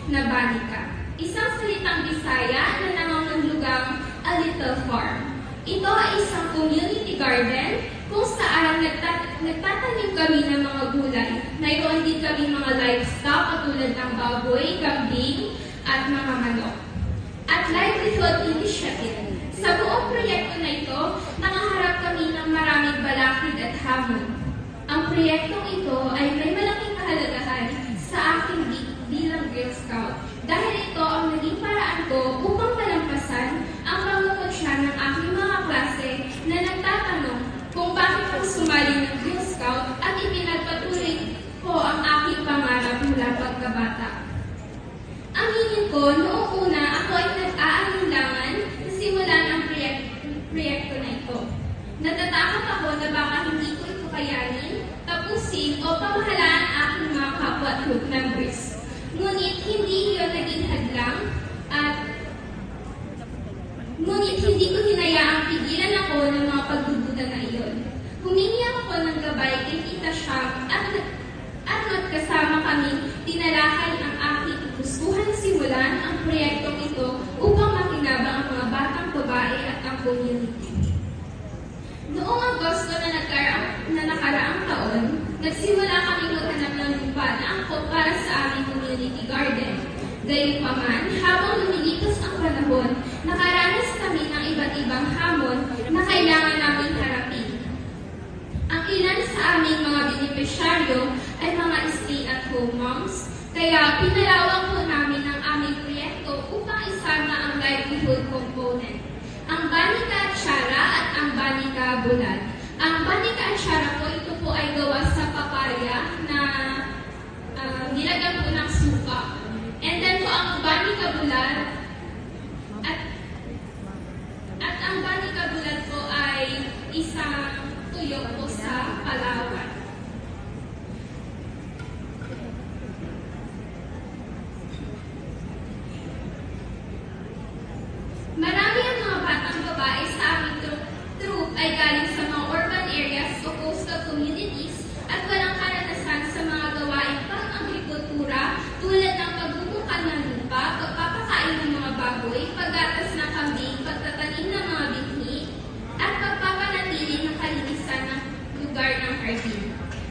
na Banika. Isang salitang Bisaya na nangangahulugang a little farm. Ito ay isang community garden kung saan nagtatanim kami ng mga gulay. Mayroon din kami mga livestock katulad ng baboy, kambing, at mga manok. At livelihood initiative. Sa buong proyekto na ito, nakaharap kami ng maraming balakid at hamon. Ang proyektong ito ay may malaking kahalagahan sa akin bilang Girl Scout dahil ito ang naging paraan ko upang malampasan ang pangungutya ng aking mga klase na nagtatanong kung bakit ako sumali ng Girl Scout at ipinagpatuloy ko ang aking pangarap mula pagkabata. Ang hingin ko, noong una ako ay nag-aalinlangan na simulan ang proyekto na ito. Natatakot ako na baka hindi ko ito kayanin, tapusin o pamahalaan aking mga kapwa at group members. Ngunit hindi iyon naging hadlang ngunit hindi ko hinayaang pigilan ako ng mga pagdududa na iyon. Humingi ako ng gabay kay Tita Sham at magkasama kami tinalakay ang aking gustuhan simulan ang proyektong ito upang makinabang ang mga batang babae at ang community. Noong Agosto na nakaraang taon, nagsimula kami maghanap ng lupa na angkop para sa aming community garden. Gayunpaman, habang lumilipas ang panahon, nakaranas kami ng iba't ibang hamon na kailangan namin harapin. Ang ilan sa aming mga benepisyaryo ay mga stay-at-home moms, kaya pinalawak po namin ang aming proyekto upang isama ang livelihood component. Ang Banika Atsara at ang Banika Bulan. Ang Banika Atsara po, ito po ay gawa sa papaya na nilagyan po ng suka. And then po ang Banika Bulan at ang Banika Bulan po ay isang tuyo po sa Palawan. Marami ang mga batang babae sa aming troop ay galing sa mga urban areas o coastal communities at walang karanasan sa mga gawain pang-agrikultura tulad ng pagbubukal ng lupa, pagpapakain ng mga baboy, paggatas ng kambing, pagtatanim ng mga binhi, at pagpapanatili ng kalinisan ng lugar ng hardin.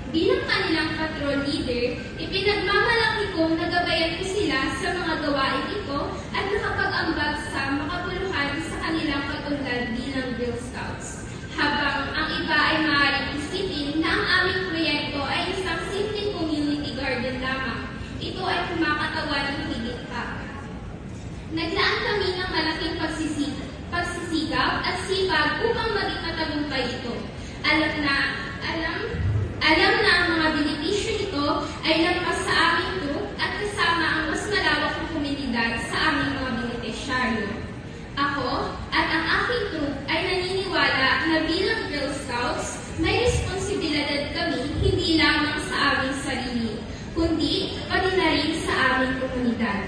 Bilang kanilang patrol leader, ipinagmamalaki kong nagabayan ko sila sa mga gawain ito at nakapag-ambag sa makabuluhan sa kanilang katulad bilang Girl Scouts. Habang ang iba ay maaaring isipin na ang aming proyekto ay isang simpleng community garden lamang. Ito ay kumakatawan ng higit pa. Naglaan kami ng malaking pagsisikap at sipag upang maging matagumpay ito. Alam na ang mga benepisyo nito ay lampas sa aming group at kasama ang mas malawak na komunidad sa aming mga benepisyaryo. Ako at ang aking group ay naniniwala na bilang Girl Scouts, may responsibilidad kami hindi lamang sa aming sarili, kundi pati na rin sa aming komunidad.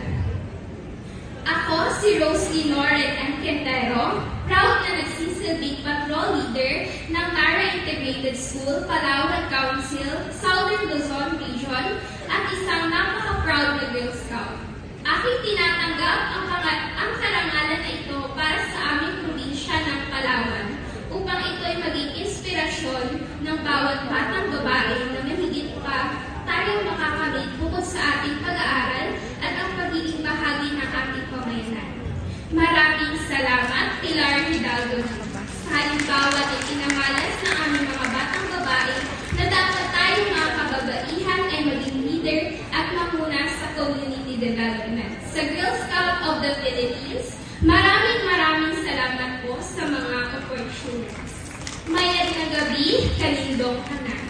Ako, si Rose Linoret and Quintero, proud na nagsisilbing patrol leader ng Mara Integrated School, Palawan Council, Southern Luzon Region, at isang napaka-proud na Girl Scout. Aking tinatanggap ang karangalan na ito para sa aming probinsya ng Palawan, upang ito ay maging inspirasyon ng bawat batang babae na mahigit pa tayong makakamit bukod sa ating pag-aaral at ang pagiging bahagi ng ating pamayanan. Maraming salamat, Pilar Hidalgo. Sa halimbawa na pinamalas ng aming mga batang babae na dapat tayong mga kababaihan ay maging leader at mamuna sa community development. Sa Girl Scout of the Philippines, maraming salamat po sa mga opportunities. Mayad na gabi, kalindong kanan.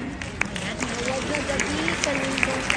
Mayad na gabi, kalindong kanan.